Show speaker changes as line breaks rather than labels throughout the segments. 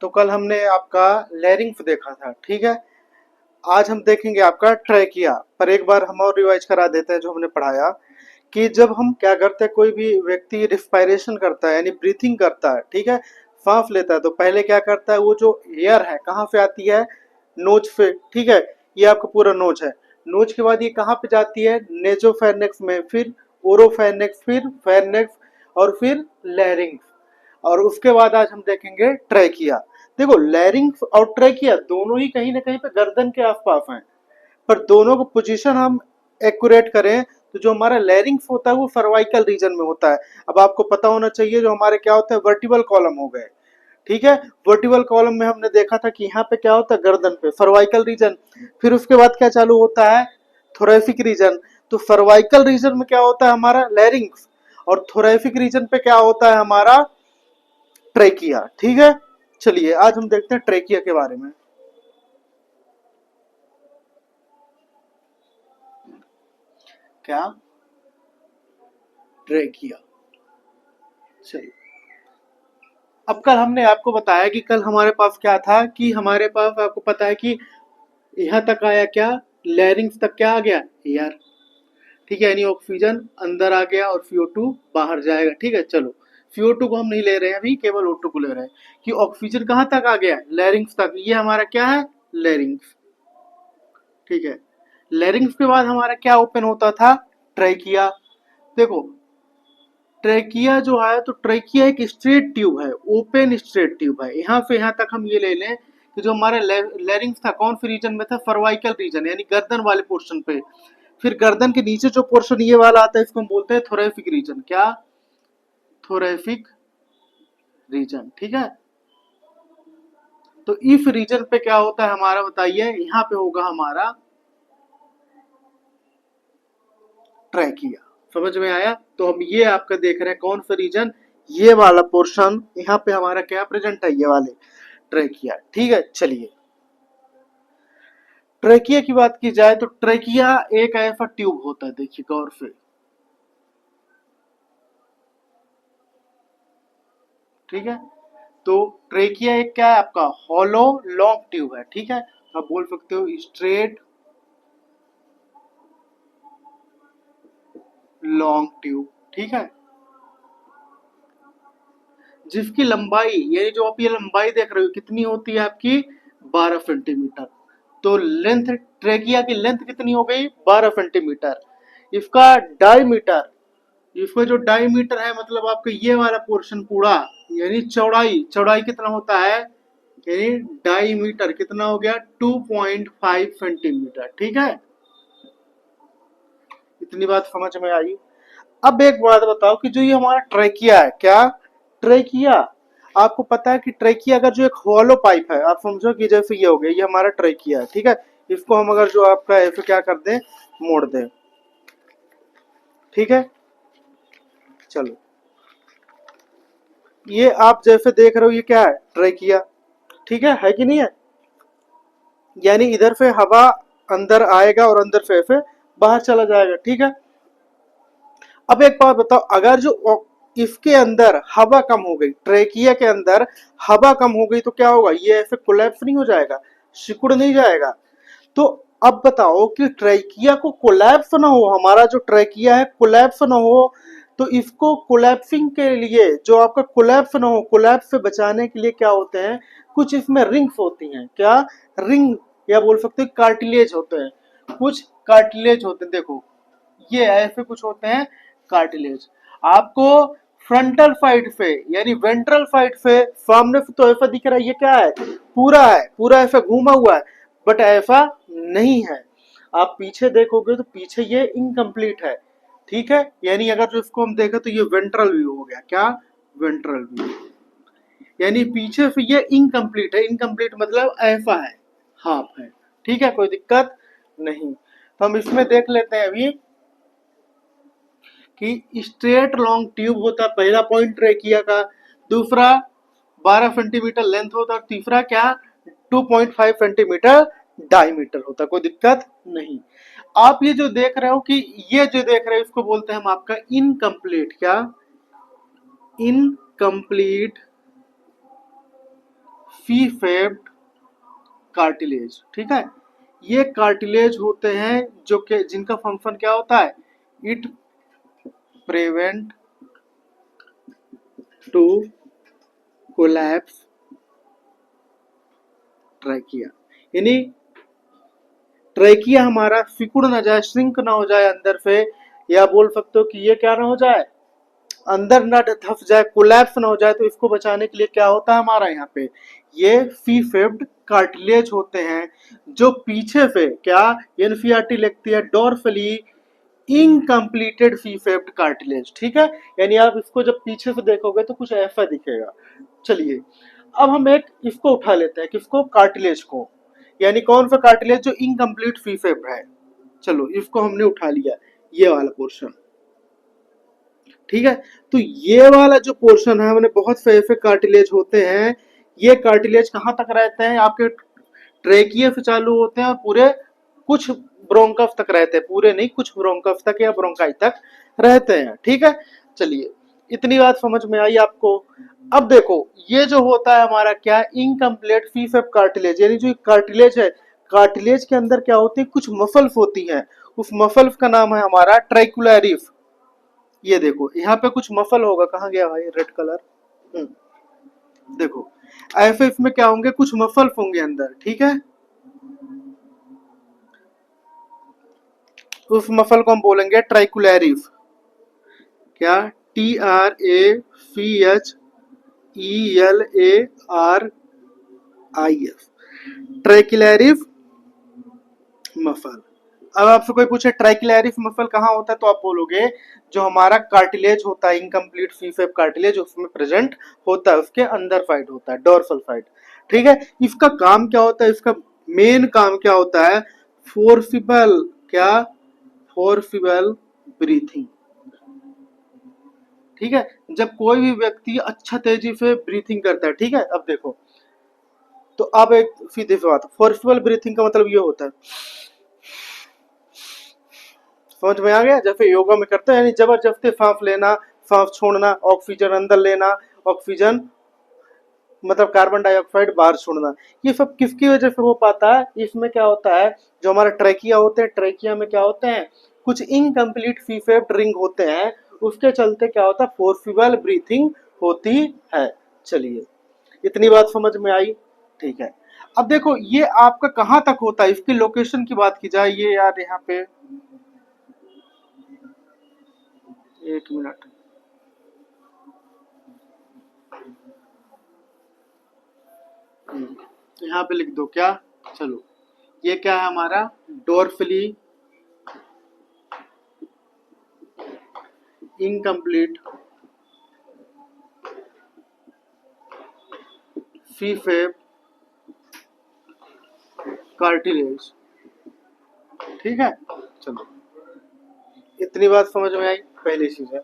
तो कल हमने आपका लैरिंक्स देखा था, ठीक है। आज हम देखेंगे आपका ट्रैकिया। पर एक बार हम और रिवाइज करा देते हैं जो हमने पढ़ाया कि जब हम क्या करते हैं, कोई भी व्यक्ति रिस्पायरेशन करता है यानी ब्रीथिंग करता है, ठीक है, सांस लेता है, तो पहले क्या करता है, वो जो एयर है कहाँ से आती है, नोज से, ठीक है। ये आपका पूरा नोज है। नोज के बाद ये कहाँ पे जाती है, नेजोफेर्नेक्स में, फिर ओरोफेर्नेक्स, फिर फेर्नेक्स, और फिर लैरिंक्स। और उसके बाद आज हम देखेंगे ट्रैकिया। देखो, लैरिंक्स और ट्रैकिया दोनों ही कहीं ना कहीं पे गर्दन के आसपास हैं, पर दोनों को पोजीशन हम एक्यूरेट करें तो जो हमारा लैरिंक्स होता है वो सर्वाइकल रीजन में होता है। अब आपको पता होना चाहिए जो हमारे क्या होता है, वर्टिबल कॉलम हो गए, ठीक है। वर्टिबल कॉलम में हमने देखा था कि यहाँ पे क्या होता है, गर्दन पे सर्वाइकल रीजन। फिर उसके बाद क्या चालू होता है, थोरेसिक रीजन। तो सर्वाइकल रीजन में क्या होता है हमारा, लैरिंक्स, और थोरेसिक रीजन पे क्या होता है हमारा, ट्रेकिया, ठीक है। चलिए आज हम देखते हैं ट्रेकिया के बारे में। क्या, ट्रेकिया। चलिए, अब कल हमने आपको बताया कि कल हमारे पास क्या था, कि हमारे पास आपको पता है कि यहाँ तक आया क्या, लैरिंग्स तक क्या आ गया, एयर, ठीक है, यानी ऑक्सीजन अंदर आ गया और CO2 बाहर जाएगा, ठीक है। चलो, CO2 को हम नहीं ले रहे हैं अभी, केवल O2 को ले रहे हैं कि ऑक्सीजन कहाँ तक आ गया, लैरिंग्स तक। ये हमारा क्या है, लैरिंग्स, ठीक है। लैरिंग्स के बाद हमारा क्या ओपन होता था, ट्रैकिया। देखो, ट्रैकिया जो है, तो ट्रैकिया एक स्ट्रेट ट्यूब है, ओपन स्ट्रेट ट्यूब है। यहाँ से यहाँ तक हम ये ले लें कि जो हमारे लैरिंग्स था कौन से रीजन में था, सर्वाइकल रीजन, यानी गर्दन वाले पोर्शन पे। फिर गर्दन के नीचे जो पोर्शन ये वाला आता है इसको हम बोलते हैं थोरेसिक रीजन। क्या, थोरेसिक रीजन, ठीक है। तो इस रीजन पे क्या होता है हमारा, बताइए, यहाँ पे होगा हमारा ट्रैकिया। समझ में आया। तो हम ये आपका देख रहे हैं कौन सा रीजन, ये वाला पोर्शन, यहाँ पे हमारा क्या प्रेजेंट है, ये वाले ट्रैकिया, ठीक है। चलिए, ट्रैकिया की बात की जाए तो ट्रैकिया एक ऐसा ट्यूब होता है, देखिए गौर से, ठीक है। तो ट्रेकिया एक क्या है आपका, हॉलो लॉन्ग ट्यूब है, ठीक है। आप बोल सकते हो स्ट्रेट लॉन्ग ट्यूब, ठीक है, जिसकी लंबाई, यानी जो आप ये लंबाई देख रहे हो कितनी होती है आपकी, 12 सेंटीमीटर। तो लेंथ, ट्रेकिया की लेंथ कितनी हो गई, 12 सेंटीमीटर। इसका डायमीटर, इसका जो डायमीटर है मतलब आपका ये वाला पोर्शन पूरा, यानी चौड़ाई, चौड़ाई कितना होता है, यानी डायमीटर कितना हो गया, 2.5 सेंटीमीटर, ठीक है। इतनी बात समझ में आई। अब एक बात बताओ कि जो ये हमारा ट्रैकिया है, क्या, ट्रैकिया, आपको पता है कि ट्रैकिया अगर जो एक हॉलो पाइप है, आप समझो कि जैसे ये हो गया, ये हमारा ट्रैकिया है, ठीक है। इसको हम अगर जो आपका ऐसे क्या कर दें, मोड़ दें, ठीक है। चलो, ये आप जैसे देख रहे हो ये क्या है, ट्रैकिया, ठीक है कि नहीं है। यानी इधर से हवा अंदर आएगा और अंदर से ऐसे बाहर चला जाएगा, ठीक है। अब एक बात बताओ, अगर जो इसके अंदर हवा कम हो गई, ट्रेकिया के अंदर हवा कम हो गई तो क्या होगा, ये ऐसे कोलैप्स नहीं हो जाएगा, सिकुड़ नहीं जाएगा। तो अब बताओ कि ट्रेकिया को कोलैप्स ना हो, हमारा जो ट्रेकिया है कोलैप्स ना हो, तो इसको कोलैप्सिंग के लिए, जो आपका कोलैप्स ना हो, कोलैप्स से बचाने के लिए क्या होते हैं, कुछ इसमें रिंग्स होती हैं, क्या, रिंग, या बोल सकते हैं कार्टिलेज होते हैं, कुछ कार्टिलेज होते हैं। देखो, ये ऐसे कुछ होते हैं कार्टिलेज। आपको फ्रंटल साइड से यानी वेंट्रल साइड से सामने से तो ऐसा दिख रहा है, ये क्या है, पूरा ऐसा घूमा हुआ है, बट ऐसा नहीं है। आप पीछे देखोगे तो पीछे ये इनकम्प्लीट है, ठीक है। यानी अगर जो इसको हम देखें तो ये वेंट्रल व्यू हो गया, क्या, वेंट्रल व्यू, यानी पीछे से ये इनकम्प्लीट है। इनकम्प्लीट मतलब ऐसा है, हाफ है, ठीक है, कोई दिक्कत नहीं। तो हम इसमें देख लेते हैं अभी कि स्ट्रेट लॉन्ग ट्यूब होता है, पहला पॉइंट ट्रेकिया का। दूसरा 12 सेंटीमीटर लेंथ होता है, और तीसरा क्या, 2.5 सेंटीमीटर डायमीटर होता है, कोई दिक्कत नहीं। आप ये जो देख रहे हो कि ये जो देख रहे हो इसको बोलते हैं हम आपका इनकम्प्लीट, क्या, इनकम्प्लीट फी फेब्ड कार्टिलेज, ठीक है। ये कार्टिलेज होते हैं जो कि जिनका फंक्शन क्या होता है, it prevent to collapse trachea, यानी ट्रैकिया हमारा सिकुड़ ना जाए, श्रिंक ना हो जाए अंदर से, या बोल सकते हो कि ये क्या ना हो जाए, अंदर ना धस जाए, कोलैप्स ना हो जाए। तो इसको बचाने के लिए क्या होता है हमारा यहाँ पे, ये फी फेब्ड कार्टिलेज होते हैं जो पीछे से क्या, एनसीईआरटी लिखती है डोर्सली इनकम्प्लीटेड फी फेब्ड कार्टिलेज, ठीक है। यानी आप इसको जब पीछे से देखोगे तो कुछ ऐसा दिखेगा। चलिए अब हम एक इसको उठा लेते हैं, किसको, कार्टिलेज को, यानी कौन सा कार्टिलेज, जो इनकम्प्लीट फी फेब्ड है। चलो इसको हमने उठा लिया, ये वाला पोर्शन, ठीक है। तो ये वाला जो पोर्शन है, हमने बहुत से ऐसे कार्टिलेज होते हैं, ये कार्टिलेज कहाँ तक रहते हैं, आपके ट्रेकिए से चालू होते हैं और पूरे कुछ ब्रोंकस तक रहते हैं, पूरे नहीं कुछ ब्रोंकस तक या ब्रोंकाई तक रहते हैं, ठीक है। चलिए इतनी बात समझ में आई आपको। अब देखो ये जो होता है हमारा क्या, इनकम्प्लीट फी फेब कार्टिलेज, यानी जो कार्टिलेज है, कार्टिलेज के अंदर क्या होती है, कुछ मसल्स होती हैं, उस मसल्स का नाम है हमारा ट्राइकुलरिस। ये देखो यहाँ पे कुछ मसल होगा, कहाँ गया भाई रेड कलर, देखो ऐसे इसमें क्या होंगे, कुछ मसल्स होंगे अंदर, ठीक है। उस मसल को हम बोलेंगे ट्राइकुलरिस, क्या, TRACULARIS, ट्राइकुलरिस मसल। अब आपसे कोई पूछे ट्राइकुलरिस मसल कहाँ होता है, तो आप बोलोगे जो हमारा कार्टिलेज होता है, इनकम्प्लीट फी फेब कार्टिलेज उसमें प्रेजेंट होता है, उसके अंदर साइड होता है, डोर्सल साइड, ठीक है। इसका काम क्या होता है, इसका मेन काम क्या होता है, फोर्सिबल, क्या, फोर्सिबल ब्रीथिंग, ठीक है। जब कोई भी व्यक्ति अच्छा तेजी से ब्रीथिंग करता है, ठीक है। अब देखो तो अब एक सीधी सी बात, फोर्सिबल ब्रीथिंग का मतलब ये होता है, समझ में आ गया, जैसे योगा में करते हैं, यानी जबरदस्ती सांस लेना, सांस छोड़ना, ऑक्सीजन अंदर लेना, ऑक्सीजन मतलब कार्बन डाइऑक्साइड बाहर छोड़ना, ये सब किसकी वजह से हो पाता है, इसमें क्या होता है, जो हमारा ट्रैकिया होते हैं, ट्रैकिया में क्या होते हैं, कुछ इनकम्प्लीट फी फेब्ड रिंग होते हैं, उसके चलते क्या होता है, फोर्सिबल ब्रीथिंग होती है। चलिए इतनी बात समझ में आई, ठीक है। अब देखो ये आपका कहाँ तक होता है, इसकी लोकेशन की बात की जाए, ये यार यहाँ पे एक मिनट, यहाँ पे लिख दो क्या, चलो ये क्या है हमारा, डोर्सली इनकम्प्लीट फी फेब कार्टिलेज, ठीक है। चलो इतनी बात समझ में आई, पहली चीज है।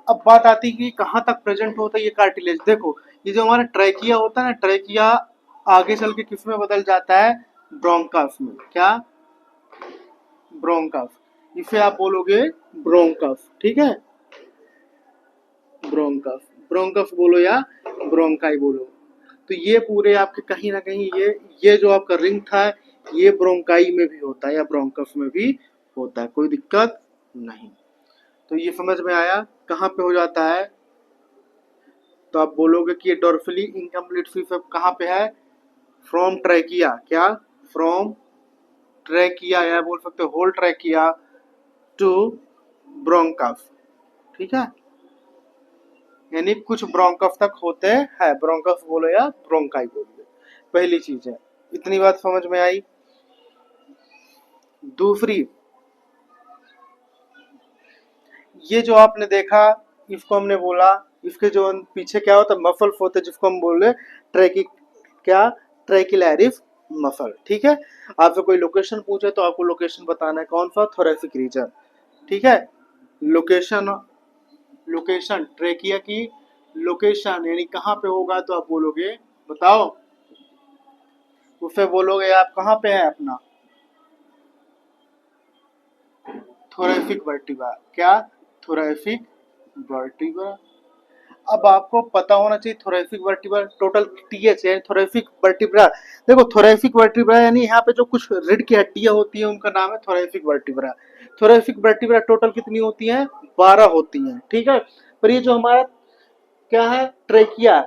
अब बात आती है कि कहाँ तक प्रेजेंट होता है ये कार्टिलेज। देखो ये जो हमारा ट्रैकिया होता है ना, ट्रैकिया आगे चल के किस में बदल जाता है, ब्रोंकास में, क्या, ब्रोंकास, इसे आप बोलोगे ब्रोंकास, ठीक है, ब्रोंकास, ब्रोंकास बोलो या ब्रोंकाई बोलो। तो ये पूरे आपके कहीं ना कहीं ये जो आपका रिंग था, ये ब्रोंकाई में भी होता है या ब्रोंकस में भी होता है, कोई दिक्कत नहीं। तो ये समझ में आया कहाँ पे हो जाता है, तो आप बोलोगे कि ये डोर्सली इनकम्प्लीट फी फेब कहाँ पे है, फ्रॉम ट्रैकिया, क्या, फ्रॉम ट्रैकिया, या बोल सकते हो होल ट्रैकिया टू ब्रोंकस, ठीक है। यानी कुछ ब्रोंकस तक होते हैं, ब्रोंकस बोलो या ब्रोंकाई बोलो, पहली चीज है। इतनी बात समझ में आई। दूसरी, ये जो आपने देखा, इसको हमने बोला, इसके जो पीछे क्या होता है, मसल होते हैं, जिसको हम बोल रहे ट्रैकी, क्या, ट्रैकिलरिस मसल, ठीक है। आपसे कोई लोकेशन पूछे तो आपको लोकेशन बताना है, कौन सा, थोरेसिक रीजन, ठीक है। लोकेशन, लोकेशन ट्रैकिया की लोकेशन यानी कहाँ पे होगा, तो आप बोलोगे, बताओ, उसे बोलोगे आप कहाँ पे है अपना, थोरेसिक वर्टिब्रा, क्या, थोरेसिक वर्टिब्रा। अब आपको पता होना चाहिए थोरेसिक वर्टिब्रा टोटल टीएच है थोरेसिक वर्टिब्रा। देखो थोरेसिक वर्टिब्रा यानी यहाँ पे जो कुछ रीढ़ की हड्डियां होती हैं उनका नाम है thoracic vertebra. Thoracic vertebra total कितनी होती हैं? 12 होती हैं, ठीक है। पर ये जो हमारा क्या है ट्रेकिया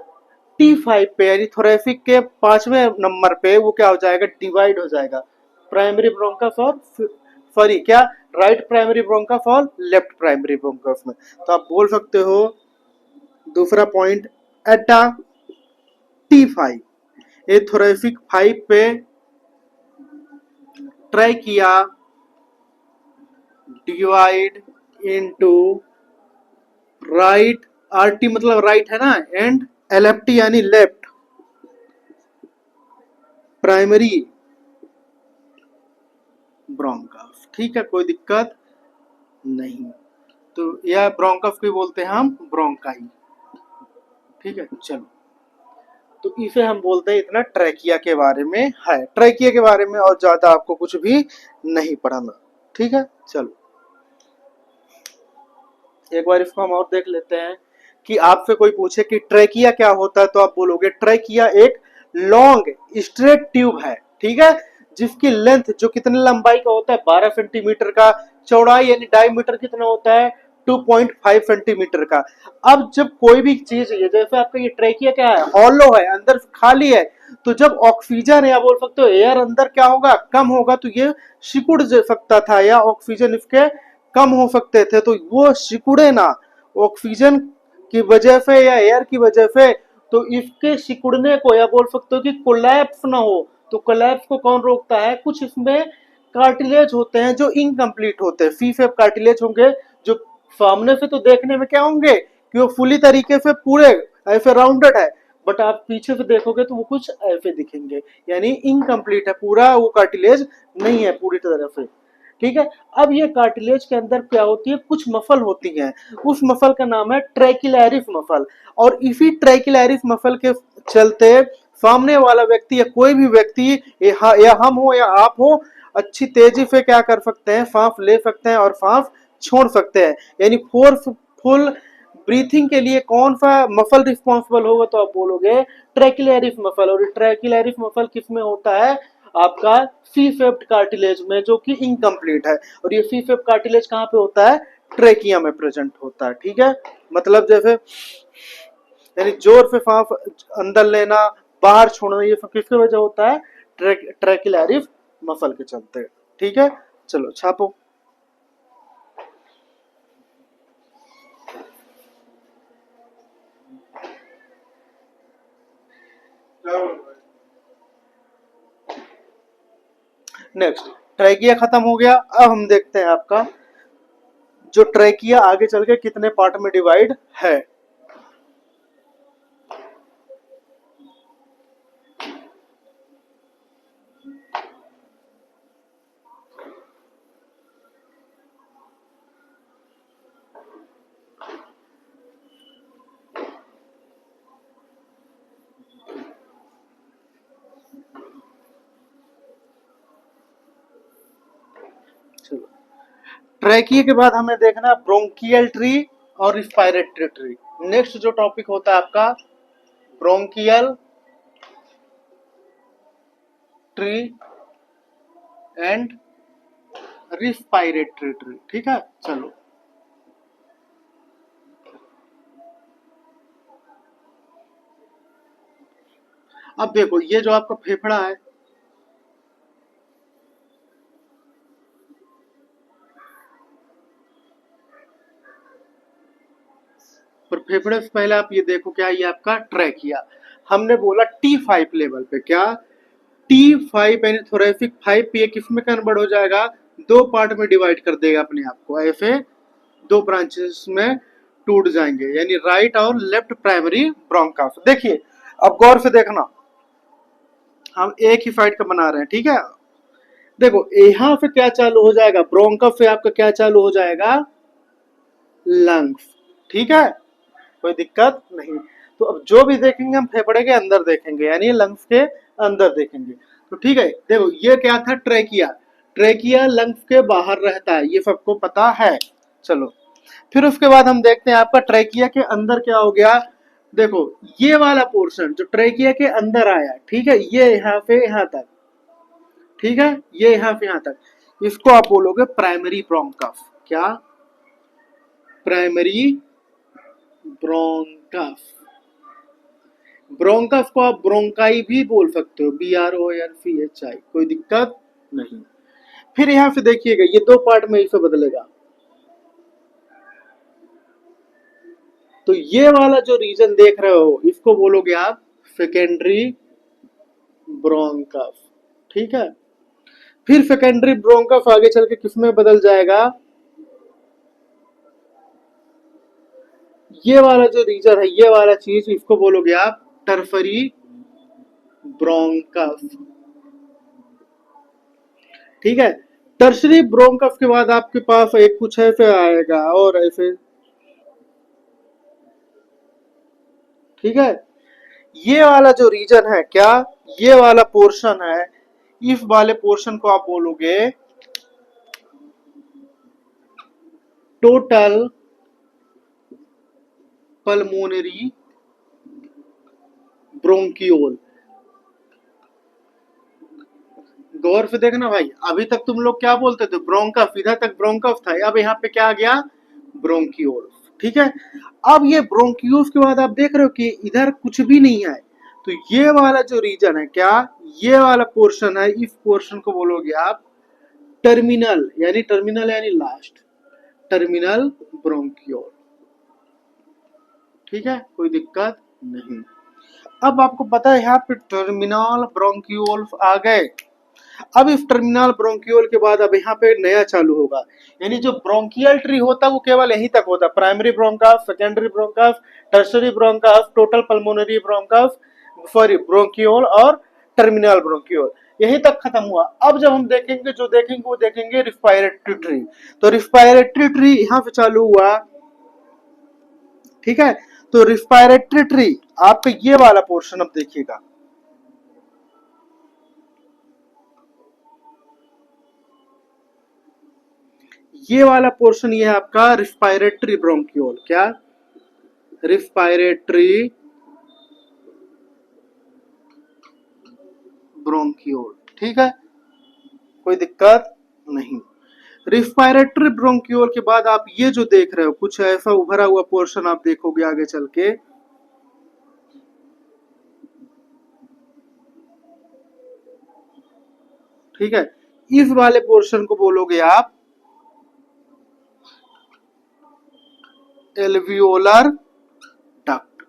T5 पे यानी थोरेसिक के 5वें नंबर पे वो क्या हो जाएगा? डिवाइड हो जाएगा। प्राइमरी ब्रोंकस और सॉरी क्या, राइट प्राइमरी ब्रोंकस और लेफ्ट प्राइमरी ब्रोंकस में। तो आप बोल सकते हो दूसरा पॉइंट एटा T5 ये थोरेसिक 5 पे trachea divide into right, RT मतलब राइट है ना, एंड एलएफटी यानी लेफ्ट प्राइमरी ब्रोंकस। ठीक है, कोई दिक्कत नहीं। तो यह ब्रोंकस को बोलते हैं हम ब्रोंकाई। ठीक है, चलो तो इसे हम बोलते हैं इतना ट्रैकिया के बारे में है। ट्रैकिया के बारे में और ज्यादा आपको कुछ भी नहीं पढ़ाना। ठीक है, चलो एक बार इसको हम और देख लेते हैं कि आपसे कोई पूछे कि ट्रैकिया क्या होता है तो आप बोलोगे ट्रैकिया एक लॉन्ग स्ट्रेट ट्यूब है, ठीक है, जिसकी लेंथ जो कितने लंबाई का होता है 12 सेंटीमीटर का, चौड़ाई यानी डायमीटर कितना होता है 2.5 सेंटीमीटर का। अब जब कोई भी चीज है जैसे आपका ये ट्रैकिया क्या है, हॉलो है, अंदर खाली है, तो जब ऑक्सीजन या बोल सकते हो एयर अंदर क्या होगा, कम होगा, तो ये सिकुड़ सकता था या ऑक्सीजन इसके कम हो सकते थे, तो वो सिकुड़े ना ऑक्सीजन की वजह से या एयर की वजह से, तो इसके सिकुड़ने को या बोल सकते हो कि कोलैप्स ना हो। तो कोलैप्स को कौन रोकता है? कुछ इसमें कार्टिलेज होते हैं जो इनकम्प्लीट होते हैं, सी शेप कार्टिलेज होंगे जो सामने से तो देखने में क्या होंगे कि वो फुली तरीके से पूरे ऐसे राउंडेड है, बट आप पीछे से देखोगे तो वो कुछ ऐसे दिखेंगे, यानी इनकम्प्लीट है, पूरा वो कार्टिलेज नहीं है पूरी तरह से। ठीक है, अब ये कार्टिलेज के अंदर क्या होती है, कुछ मसल होती हैं, उस मसल का नाम है ट्रैकिलैरिस मसल। और इसी ट्रैकिलैरिस मसल के चलते सामने वाला व्यक्ति या कोई भी व्यक्ति या हम हो या आप हो अच्छी तेजी से क्या कर सकते हैं, सांस ले सकते हैं और सांस छोड़ सकते हैं। यानी फोर्सफुल ब्रीथिंग के लिए कौन सा मसल रिस्पॉन्सिबल होगा, तो आप बोलोगे ट्रैकिलैरिस मसल। और ट्रैकिलैरिस मसल किस में होता है? आपका सी शेप्ड कार्टिलेज में, जो कि इनकम्प्लीट है। और ये सी शेप्ड कार्टिलेज कहाँ पे होता है? ट्रेकिया में प्रेजेंट होता है। ठीक है, मतलब जैसे यानी जोर से सांस अंदर लेना बाहर छोड़ना, ये सब किसकी वजह होता है? ट्रैकिलैरिस मसल के चलते। ठीक है, चलो छापो। नेक्स्ट ट्रैकिया खत्म हो गया। अब हम देखते हैं आपका जो ट्रैकिया आगे चल के कितने पार्ट में डिवाइड है। चलो ट्रैकिया के बाद हमें देखना ब्रोंकियल ट्री और रिस्पायरेटरी ट्री। नेक्स्ट जो टॉपिक होता है आपका bronchial tree and respiratory tree. ठीक है, चलो अब देखो ये जो आपका फेफड़ा है, पर फेफड़े से पहले आप ये देखो क्या, ये आपका ट्रैकिया हमने बोला T5 लेवल पे, क्या T5 यानी थोरेसिक 5 पे किस में कन्वर्ट हो जाएगा? दो पार्ट में डिवाइड कर देगा अपने आप को, ऐसे दो ब्रांचेस में टूट जाएंगे, यानी राइट और लेफ्ट प्राइमरी ब्रोंकास। देखिए अब गौर से देखना, हम एक ही साइड का बना रहे हैं, ठीक है। देखो यहाँ से क्या चालू हो जाएगा, ब्रोंकस से आपका क्या चालू हो जाएगा? लंग्स। ठीक है, कोई दिक्कत नहीं। तो अब जो भी देखेंगे हम फेफड़े के अंदर देखेंगे, यानी लंग्स के अंदर देखेंगे। तो ठीक है, देखो ये क्या था ट्रैकिया, ट्रैकिया लंग्स के बाहर रहता है, ये सबको पता है। चलो फिर उसके बाद हम देखते हैं आपका ट्रैकिया के अंदर क्या हो गया। देखो ये वाला पोर्शन जो ट्रैकिया के अंदर आया, ठीक है, ये यहाँ पे यहाँ तक, ठीक है, ये यहाँ से यहाँ तक, इसको आप बोलोगे प्राइमरी ब्रोंकस। क्या? Primary bronchus. ब्रोंकस को आप ब्रोंकाई भी बोल सकते हो, BRONCHI, कोई दिक्कत नहीं। फिर यहां से देखिएगा ये दो पार्ट में इसे बदलेगा। तो ये वाला जो रीजन देख रहे हो इसको बोलोगे आप सेकेंडरी ब्रोंकस, ठीक है। फिर सेकेंडरी ब्रोंकस आगे चल के किसमें बदल जाएगा? ये वाला जो रीजन है, ये वाला चीज, इसको बोलोगे आप टर्फरी ब्रोंकस, ठीक है। टर्शरी ब्रोंकस के बाद आपके पास एक कुछ ऐसे आएगा और ऐसे, ठीक है। ये वाला जो रीजन है, क्या ये वाला पोर्शन है, इस वाले पोर्शन को आप बोलोगे टोटल पल्मोनरी ब्रोंकियोल। गौर से देखना भाई, अभी तक तुम लोग क्या बोलते थे? ब्रोंकस, इधर तक ब्रोंकस था, अब यहाँ पे क्या आ गया? ब्रोंकियोल, ठीक है। अब ये ब्रोंकियोल्स के बाद आप देख रहे हो कि इधर कुछ भी नहीं है, तो ये वाला जो रीजन है, क्या ये वाला पोर्शन है, इस पोर्शन को बोलोगे आप टर्मिनल, यानी लास्ट, टर्मिनल ब्रोंकियोल, ठीक है, कोई दिक्कत नहीं। अब आपको पता है यहाँ पे टर्मिनल ब्रोंकियोल आ गए। अब इस टर्मिनल ब्रोंकियोल के बाद अब यहाँ पे नया चालू होगा, यानी जो ब्रोंकियल ट्री होता है वो केवल यहीं तक होता है, primary bronchus, secondary bronchus, tertiary bronchus, total pulmonary bronchus, sorry bronchiole और टर्मिनल ब्रोंकियोल, यहीं तक खत्म हुआ। अब जब हम देखेंगे, जो देखेंगे वो देखेंगे रिस्पायरेटरी ट्री। तो रिस्पायरेटरी ट्री यहाँ से चालू हुआ, ठीक है। तो रिस्पायरेटरी ट्री आपका ये वाला पोर्शन अब देखिएगा, ये वाला पोर्शन ये है आपका रिस्पायरेटरी ब्रोंकियोल। क्या? रिस्पायरेटरी ब्रोंकियोल, ठीक है, कोई दिक्कत नहीं। रिस्पायरेटरी ब्रोंकियोल के बाद आप ये जो देख रहे हो कुछ ऐसा उभरा हुआ पोर्शन आप देखोगे आगे चल के, ठीक है। इस वाले पोर्शन को बोलोगे आप एल्वियोलर डक्ट,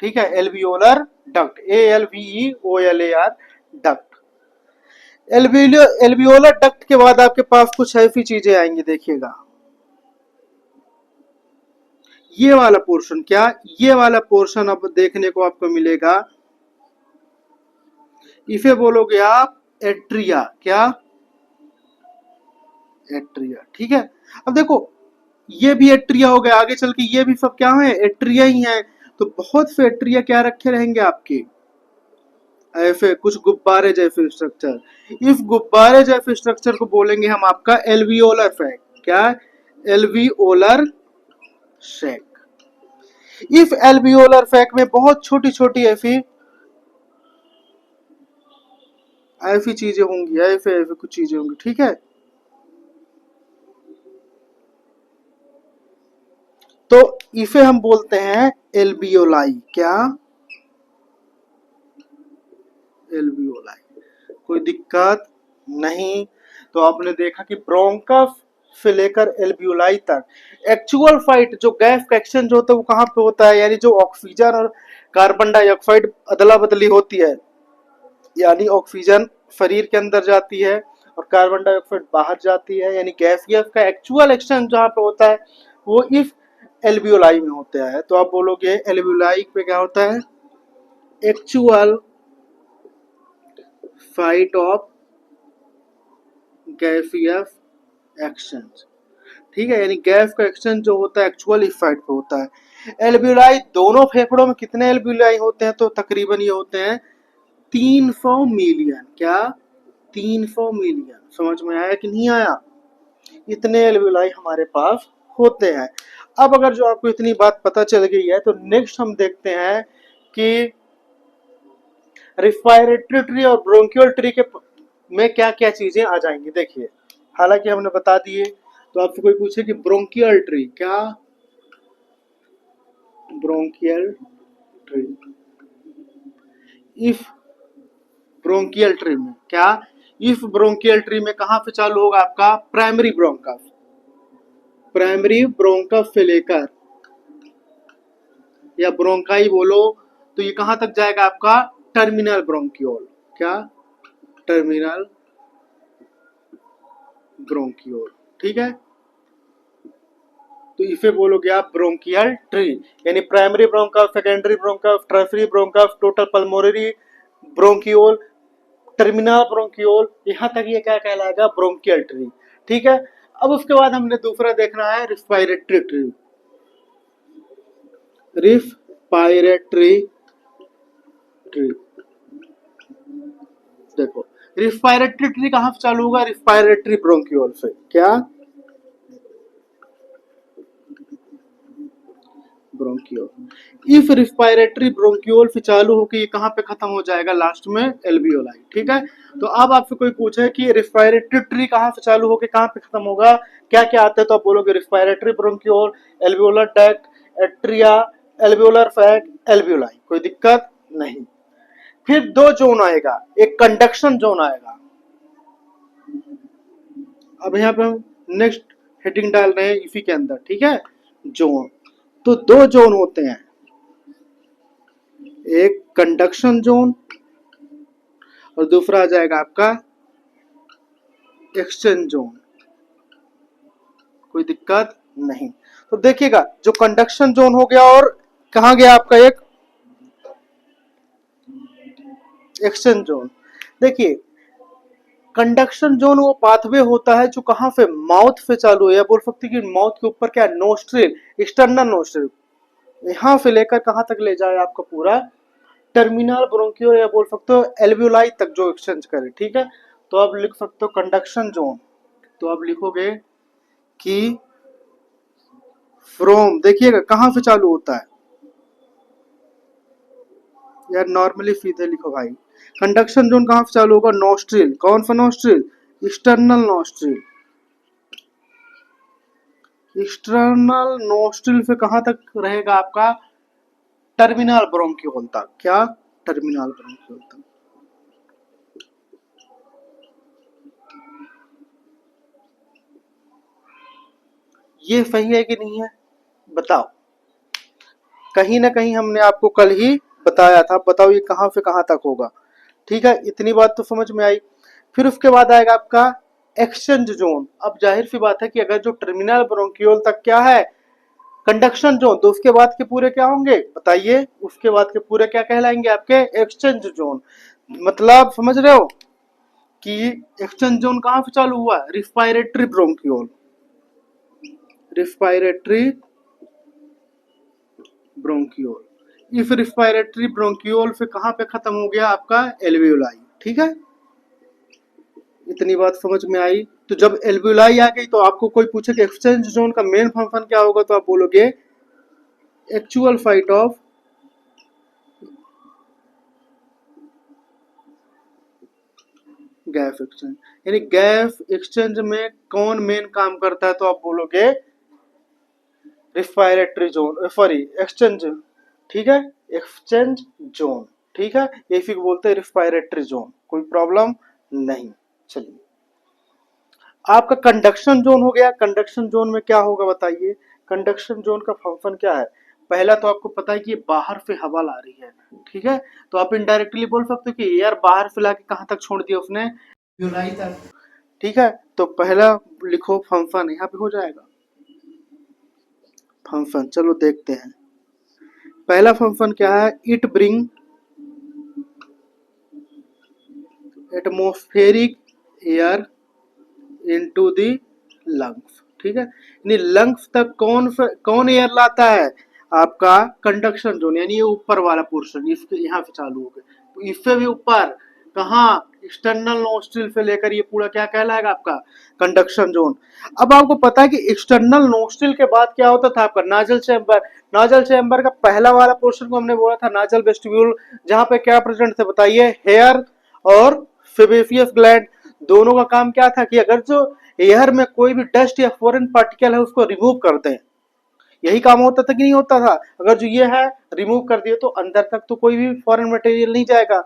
ठीक है, alveolar duct, ALVEOLAR duct. Alveolar duct के बाद आपके पास कुछ ऐसी चीजें आएंगी, देखिएगा ये वाला पोर्शन। क्या? ये वाला पोर्शन अब देखने को आपको मिलेगा, इसे बोलोगे आप एट्रिया। क्या? एट्रिया, ठीक है। अब देखो ये भी एट्रिया हो गया, आगे चल के ये भी सब क्या है? एट्रिया ही है। तो बहुत से एट्रिया क्या रखे रहेंगे आपके, ऐसे कुछ गुब्बारे जैसे स्ट्रक्चर। इस गुब्बारे जैसे स्ट्रक्चर को बोलेंगे हम आपका एल्वियोलर सैक। क्या? Alveolar sac. इस एल्वियोलर सैक में बहुत छोटी छोटी ऐसी ऐसी चीजें होंगी, ऐसे ऐसे कुछ चीजें होंगी, ठीक है। तो इसे हम बोलते हैं एल्वियोलाई। क्या? एल्वियोलाई, कोई दिक्कत नहीं। तो आपने देखा कि ब्रोंकस से लेकर एल्वियोलाई तक एक्चुअल फाइट, जो गैस का एक्सचेंज होता है वो कहाँ पे होता है, यानी जो ऑक्सीजन और कार्बन डाइऑक्साइड अदला बदली होती है, यानी ऑक्सीजन शरीर के अंदर जाती है और कार्बन डाइऑक्साइड बाहर जाती है, यानी गैस का एक्चुअल एक्सचेंज जहाँ पे होता है वो इस एल्वियोलाई में होता है। तो आप बोलोगे एल्वियोलाई पे क्या होता है? Actual fight of gaseous exchange, ठीक है, यानी गैस का एक्सचेंज जो होता है एक्चुअल इस साइड पे होता है। एल्वियोलाई, दोनों फेफड़ों में कितने एल्वियोलाई होते हैं? तो तकरीबन ये होते हैं 300 मिलियन। क्या? 300 मिलियन। समझ में आया कि नहीं आया? इतने एल्वियोलाई हमारे पास होते हैं। अब अगर जो आपको इतनी बात पता चल गई है तो नेक्स्ट हम देखते हैं कि रिस्पायरेटरी ट्री और ब्रोंकियल ट्री के में क्या क्या चीजें आ जाएंगी। देखिए, हालांकि हमने बता दिए, तो आपसे कोई पूछे कि ब्रोंकियल ट्री क्या, bronchial tree, if bronchial tree में क्या, इफ ब्रोंकियल ट्री में कहां पे चालू होगा आपका प्राइमरी ब्रोंकस, प्राइमरी ब्रोंकस से लेकर या ब्रोंकाई बोलो तो ये कहां तक जाएगा आपका टर्मिनल ब्रोंकियोल, क्या, टर्मिनल ब्रोंकियोल। ठीक है, तो इसे बोलोगे आप ब्रोंकियल ट्री, यानी primary bronchus, secondary bronchus, tertiary bronchus, total pulmonary bronchiole, terminal bronchiole, यहां तक ये क्या कहलाएगा ब्रोंकियल ट्री। ठीक है, अब उसके बाद हमने दूसरा देखना है रिस्पायरेटरी ट्री। रिस्पायरेटरी ट्री, देखो रिस्पायरेटरी ट्री कहां से चालू होगा, रिस्पायरेटरी ब्रोंकियोल से, क्या, ब्रोंकियोल। इफ रिस्पायरेटरी ब्रोंकियोल से चालू होकर ये कहां पे खत्म हो जाएगा, लास्ट में एल्वियोलाई। ठीक है, तो अब आपसे कोई पूछे कि रिस्पायरेटरी ट्री कहां से चालू होकर कहां पे खत्म होगा, क्या क्या आता है, तो आप बोलोगे respiratory bronchiole, alveolar duct, atria, alveolar sac, alveoli, कोई दिक्कत नहीं। फिर दो जोन आएगा, एक कंडक्शन जोन आएगा। अब यहाँ पे हम नेक्स्ट हेडिंग डाल रहे हैं इसी के अंदर। ठीक है, जोन, तो दो जोन होते हैं, एक कंडक्शन जोन और दूसरा आ जाएगा आपका एक्सचेंज जोन, कोई दिक्कत नहीं। तो देखिएगा, जो कंडक्शन जोन हो गया और कहा गया आपका एक एक्सचेंज जोन। देखिए, कंडक्शन जोन वो पाथवे होता है जो कहां से माउथ से चालू है, या बोल सकते कि माउथ के ऊपर क्या, नोस्ट्रिल, एक्सटर्नल नोस्ट्रिल, यहां से लेकर कहां तक ले जाए आपका पूरा टर्मिनल ब्रोंकियोल, या बोल सकते हो एल्वियोलाई तक जो एक्सचेंज करे। ठीक है, तो आप लिख सकते हो कंडक्शन जोन, तो आप लिखोगे कि फ्रॉम, देखिएगा कहां से चालू होता है यार, नॉर्मली सीधे लिखो भाई। कंडक्शन जोन कहां से चालू होगा, नोस्ट्रिल, कौन सा nostril, external nostril, external nostril से कहां तक रहेगा आपका टर्मिनल ब्रोंकियोल तक, क्या, टर्मिनल ब्रोंकियोल तक। ये सही है कि नहीं है, बताओ, कहीं ना कहीं हमने आपको कल ही बताया था, बताओ ये कहां से कहां तक होगा। ठीक है, इतनी बात तो समझ में आई। फिर उसके बाद आएगा आपका एक्सचेंज जोन। अब जाहिर सी बात है कि अगर जो टर्मिनल ब्रोंकियोल तक क्या है कंडक्शन जोन, तो उसके बाद के पूरे क्या होंगे बताइए, उसके बाद के पूरे क्या कहलाएंगे आपके एक्सचेंज जोन। मतलब समझ रहे हो कि एक्सचेंज जोन कहां से चालू हुआ, रिस्पायरेटरी ब्रोंकियोल, रिस्पायरेटरी ब्रोंकियोल, इस रिस्पायरेटरी ब्रोंकियोल से कहां पे खत्म हो गया आपका एल्वियोलाई। ठीक है, इतनी बात समझ में आई। तो जब एल्वियोलाई आ गई तो आपको कोई पूछे कि एक्सचेंज जोन का मेन फंक्शन क्या होगा, तो आप बोलोगे actual fight of gas exchange, यानी गैस एक्सचेंज में कौन मेन काम करता है, तो आप बोलोगे रिस्पायरेटरी जोन, सॉरी एक्सचेंज। ठीक है, एक्सचेंज जोन। ठीक है, इसी को बोलते हैं रिस्पायरेटरी जोन, कोई प्रॉब्लम नहीं। चलिए, आपका कंडक्शन जोन हो गया। कंडक्शन जोन में क्या होगा बताइए, कंडक्शन जोन का फंक्शन क्या है। पहला तो आपको पता है कि ये बाहर से हवा ला रही है। ठीक है, तो आप इनडायरेक्टली बोल सकते हो कि एयर बाहर से लाके कहां तक छोड़ दिया उसने, यूलाई तक। ठीक है, तो पहला लिखो फंक्शन, यहाँ पे हो जाएगा फंक्शन। चलो देखते हैं, पहला फंक्शन क्या है, it bring atmospheric air into the lungs. ठीक है, यानी लंग्स तक कौन एयर लाता है, आपका कंडक्शन जोन, यानी ये ऊपर वाला पोर्शन, इसके यहाँ से चालू हो गया, तो इससे भी ऊपर कहाँ, एक्सटर्नल नोस्ट्रिल से लेकर ये पूरा क्या कहलाएगा आपका कंडक्शन जोन। अब आपको पता है कि एक्सटर्नल नोस्ट्रिल के बाद क्या होता था आपका नाजल चैम्बर। नाजल चैम्बर का पहला वाला पोर्शन को हमने बोला था नाजल वेस्टिब्यूल, जहां पे क्या प्रेजेंट थे बताइए, हेयर और सेबेसियस ग्लैंड। दोनों का काम क्या था कि अगर जो एयर में कोई भी डस्ट या फॉरेन पार्टिकल है उसको रिमूव कर दें, यही काम होता था कि नहीं होता था। अगर जो ये है रिमूव कर दिए तो अंदर तक तो कोई भी फॉरेन मटेरियल नहीं जाएगा,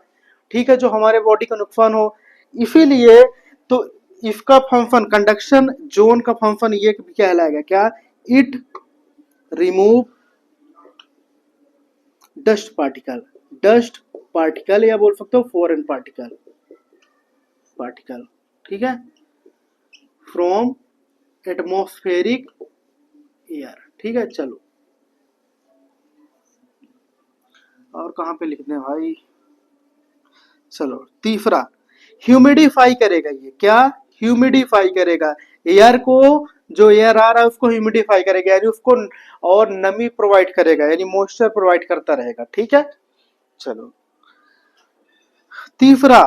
ठीक है, जो हमारे बॉडी का नुकसान हो। इसीलिए तो इसका फंक्शन, कंडक्शन जोन का फंक्शन ये कहलाएगा क्या, it remove dust particle, dust particle या बोल सकते हो फॉरेन पार्टिकल, पार्टिकल, ठीक है, फ्रॉम एटमॉस्फेरिक एयर, ठीक है। चलो और कहाँ पे लिखते हैं भाई, चलो तीसरा, ह्यूमिडिफाई करेगा। ये क्या, ह्यूमिडिफाई करेगा एयर को, जो एयर आ रहा है उसको ह्यूमिडिफाई करेगा, यानी उसको और नमी प्रोवाइड करेगा, यानी मॉइस्चर प्रोवाइड करता रहेगा, ठीक है। चलो तीसरा,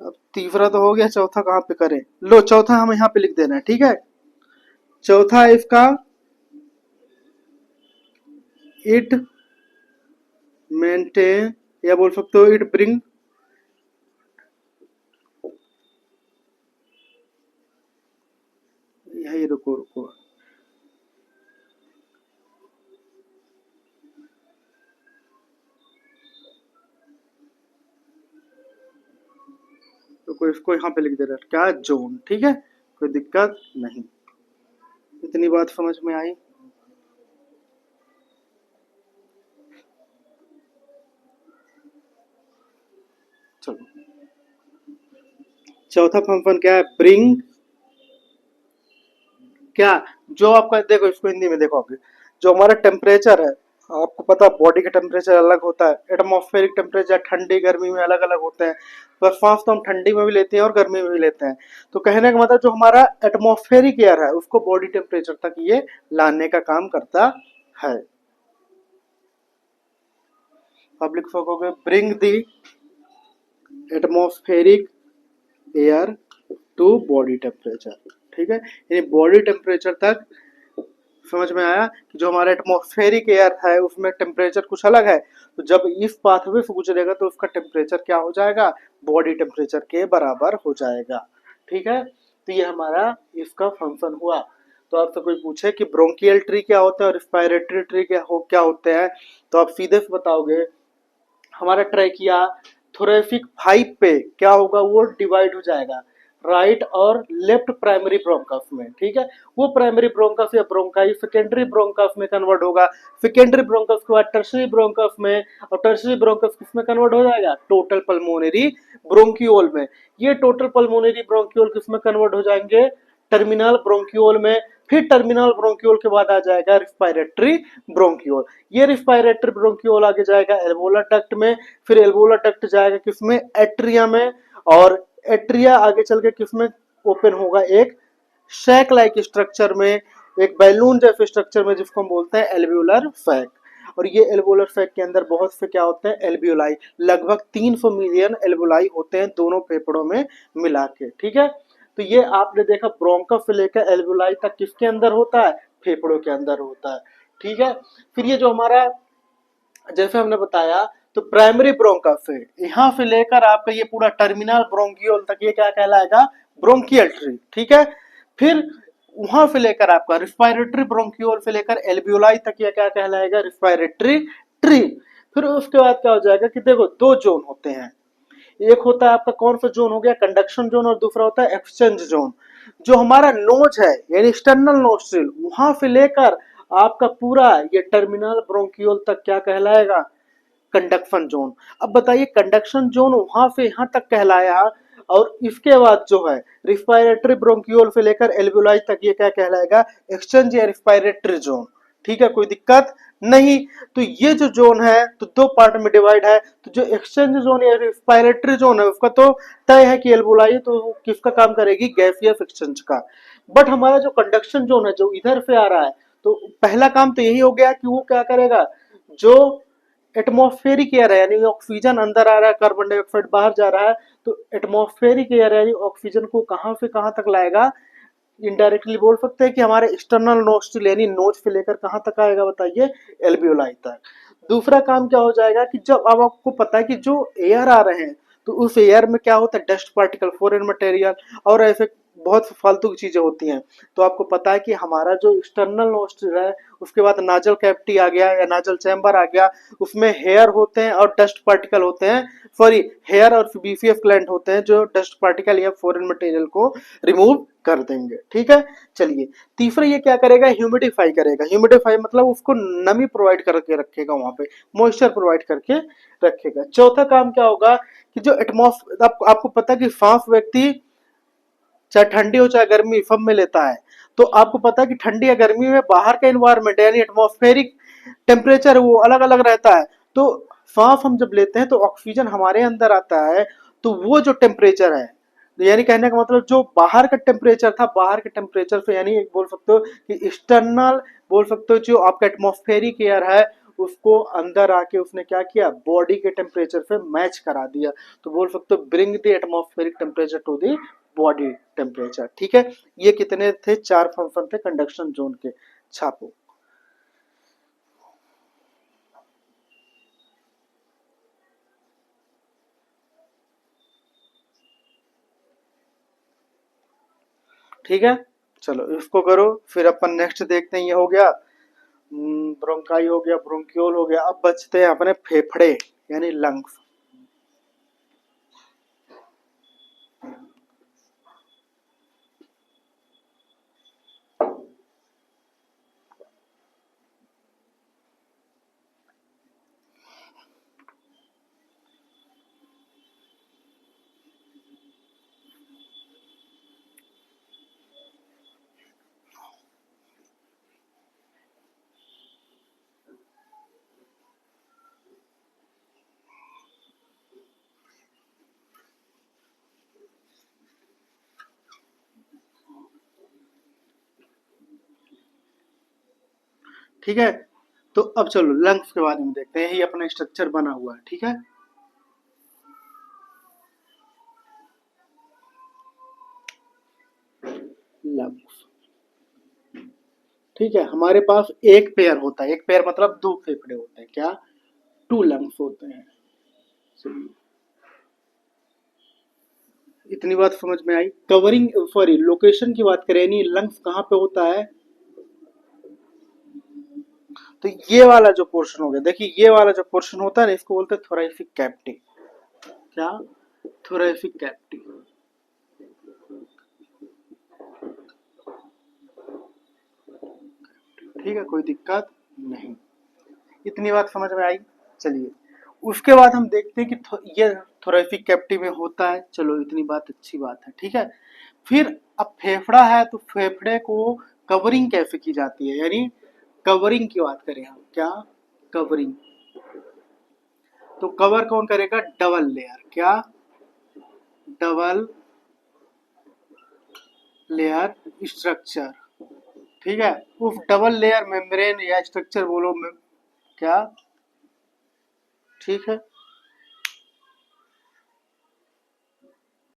अब तीसरा तो हो गया, चौथा कहाँ पे करें, लो चौथा हम यहाँ पे लिख देना है, ठीक है। चौथा इसका, इट मेंटेन या बोल सकते हो इट ब्रिंग यही, रुको रुको, रुको इसको यहाँ पे लिख दे रहा है क्या, जोन, ठीक है, कोई दिक्कत नहीं। इतनी बात समझ में आई। चलो चौथा फंक्शन क्या है, ब्रिंग, क्या, जो आपका देखो इसको हिंदी में देखोगे, जो हमारा टेम्परेचर है, आपको पता है बॉडी का टेम्परेचर अलग होता है, एटमॉस्फेरिक टेम्परेचर ठंडी गर्मी में अलग अलग होते हैं, तो सांस तो हम ठंडी में भी लेते हैं और गर्मी में भी लेते हैं। तो कहने का मतलब जो हमारा एटमॉस्फेरिक एयर है उसको बॉडी टेम्परेचर तक ये लाने का काम करता है। आप लिख सकोगे bring the atmospheric air to body temperature, ठीक है, यानी बॉडी टेम्परेचर तक। समझ में आया कि जो हमारा एटमॉस्फेरिक एयर है उसमें टेम्परेचर कुछ अलग है, तो जब इस पाथवे से गुजरेगा तो उसका टेम्परेचर क्या हो जाएगा, बॉडी टेम्परेचर के बराबर हो जाएगा, ठीक है। तो ये हमारा इसका फंक्शन हुआ। तो आपसे कोई पूछे कि ब्रोंकियल ट्री क्या होता है और रिस्पायरेटरी ट्री क्या होते हैं, तो आप सीधे से बताओगे हमारा ट्रैकिया थोरेसिक 5 पे क्या होगा, वो डिवाइड हो जाएगा राइट और लेफ्ट प्राइमरी ब्रोंकस में, ठीक है। वो प्राइमरी ब्रोंकस या ब्रोंकाई सेकेंडरी ब्रोंकस में कन्वर्ट होगा, सेकेंडरी ब्रोंकस के बाद टर्सरी ब्रोंकस में, और टर्सरी ब्रोंकस किसमें कन्वर्ट हो जाएगा, टोटल पल्मोनरी ब्रोंकियोल में। ये टोटल पल्मोनरी ब्रोंकियोल किसमें कन्वर्ट हो जाएंगे, टर्मिनल ब्रोंकियोल में। फिर टर्मिनल ब्रोंकियोल के बाद आ जाएगा रिस्पायरेटरी ब्रोंकियोल। ये रिस्पायरेटरी ब्रोंकियोल आगे जाएगा एल्वोलर डक्ट में, फिर एल्वोलर डक्ट जाएगा किसमें, एट्रिया में, और एट्रिया आगे चल के किसमें ओपन होगा, एक सैक लाइक स्ट्रक्चर में, एक बैलून जैसे स्ट्रक्चर में, जिसको हम बोलते हैं एल्वियोलर सैक। और ये एल्वोलर सैक के अंदर बहुत से क्या होते हैं, एल्वियोलाई, लगभग 300 मिलियन एल्वियोलाई होते हैं दोनों फेफड़ों में मिला के, ठीक है। तो ये आपने देखा ब्रोंकस से लेकर एल्वियोलाई तक किसके अंदर होता है, फेफड़ों के अंदर होता है, ठीक है। फिर ये जो हमारा, जैसे हमने बताया, तो प्राइमरी ब्रोंकस से यहाँ से लेकर आपका ये पूरा टर्मिनल ब्रोंकियोल तक ये क्या कहलाएगा, ब्रोंकियल ट्री, ठीक है। फिर वहां से लेकर आपका रिस्पायरेटरी ब्रोंकियोल से लेकर एल्वियोलाई तक ये क्या कहलाएगा, रिस्पायरेटरी ट्री। फिर उसके बाद क्या हो जाएगा कि देखो दो जोन होते हैं, एक होता है आपका कौन सा जोन हो गया, कंडक्शन जोन, और दूसरा होता है एक्सचेंज जोन। जो हमारा नोज है यानी एक्सटर्नल नोस्ट्रिल, वहां से लेकर आपका पूरा ये टर्मिनल ब्रोंकियोल तक क्या कहलाएगा, कंडक्शन जोन। अब बताइए कंडक्शन जोन वहां से यहां तक कहलाया, और इसके बाद जो है रिस्पायरेटरी ब्रोंकियोल से लेकर एल्वियोलाई तक ये क्या कहलाएगा, एक्सचेंज या रिस्पायरेटरी जोन, ठीक है, कोई दिक्कत नहीं। तो ये जो जोन है तो दो पार्ट में डिवाइड है, तो जो एक्सचेंज जोन या रिस्पायरेटरी जोन है उसका तो तय है कि एल्वियोलाई तो किसका काम करेगी, गैसियस एक्सचेंज का। बट हमारा जो कंडक्शन जोन है जो इधर से आ रहा है, तो पहला काम तो यही हो गया कि वो क्या करेगा, जो एटमॉस्फेरिक एयर है, यानी ऑक्सीजन अंदर आ रहा है, कार्बन डाइऑक्साइड बाहर जा रहा है। तो एटमॉस्फेरिक एयर यानी ऑक्सीजन को कहाँ से कहाँ तक लाएगा, इनडायरेक्टली बोल सकते हैं कि हमारे एक्सटर्नल नोस्ट्रिल यानी नोज से लेकर कहाँ तक आएगा बताइए, एल्वियोलाई तक। दूसरा काम क्या हो जाएगा कि जब अब आपको पता है कि जो एयर आ रहे हैं तो उस एयर में क्या होता है, डस्ट पार्टिकल, फॉरेन मटेरियल और ऐसे बहुत फालतू की चीजें होती हैं। तो आपको पता है कि हमारा जो एक्सटर्नल नोस्ट्रिल है, उसके बाद नाजल कैविटी आ गया या नाजल चैम्बर आ गया, उसमें हेयर होते हैं और डस्ट पार्टिकल होते हैं, सॉरी हेयर और बीफीएफ ग्लैंड होते हैं जो डस्ट पार्टिकल या फॉरेन मटेरियल को रिमूव कर देंगे। ठीक है, चलिए। तीसरा ये क्या करेगा, ह्यूमिडिफाई करेगा। ह्यूमिडिफाई मतलब उसको नमी प्रोवाइड करके रखेगा, वहां पे मॉइस्चर प्रोवाइड करके रखेगा। चौथा काम क्या होगा कि जो एटमॉस्फेयर, आपको पता है कि सांस व्यक्ति चाहे ठंडी हो चाहे गर्मी सब में लेता है। तो आपको पता है कि ठंडी या गर्मी में बाहर का इन्वायरमेंट यानी एटमॉस्फेरिक टेम्परेचर वो अलग अलग रहता है। तो सांस हम जब लेते हैं तो ऑक्सीजन हमारे अंदर आता है, तो वो जो टेम्परेचर है, यानी कहने का मतलब जो बाहर का टेम्परेचर था, बाहर के टेम्परेचर से यानी बोल सकते हो कि एक्सटर्नल, बोल सकते हो जो आपका एटमॉस्फेरिक एयर है उसको अंदर आके उसने क्या किया, बॉडी के टेम्परेचर से मैच करा दिया। तो बोल सकते हो bring the atmospheric temperature to the body temperature. ठीक है, ये कितने थे, 4 फंक्शन थे कंडक्शन जोन के। छापो। ठीक है, चलो इसको करो, फिर अपन नेक्स्ट देखते हैं। ये हो गया ब्रोंकाई, हो गया ब्रोंक्योल, हो गया। अब बचते हैं अपने फेफड़े यानी लंग्स। ठीक है, तो अब चलो लंग्स के बारे में देखते हैं। यही अपना स्ट्रक्चर बना हुआ है। ठीक है, लंग्स। ठीक है, हमारे पास एक पेयर होता है, एक पेयर मतलब दो फेफड़े होते हैं, क्या, टू लंग्स होते हैं। चलिए, इतनी बात समझ में आई। कवरिंग, सॉरी लोकेशन की बात करें, यानी लंग्स कहाँ पे होता है, तो ये वाला जो पोर्शन हो गया, देखिए ये वाला जो पोर्शन होता है ना, इसको बोलते हैं थोरैसिक कैविटी। क्या, थोरैसिक कैविटी। ठीक है, कोई दिक्कत नहीं, इतनी बात समझ में आई। चलिए, उसके बाद हम देखते हैं कि ये थोरैसिक कैविटी में होता है। चलो इतनी बात अच्छी बात है। ठीक है, फिर अब फेफड़ा है तो फेफड़े को कवरिंग कैसे की जाती है, यानी कवरिंग की बात करें हम, क्या, कवरिंग। तो कवर कौन करेगा, डबल लेयर, क्या, डबल लेयर स्ट्रक्चर। ठीक है, उस डबल लेयर मेम्ब्रेन या स्ट्रक्चर बोलो क्या, ठीक है।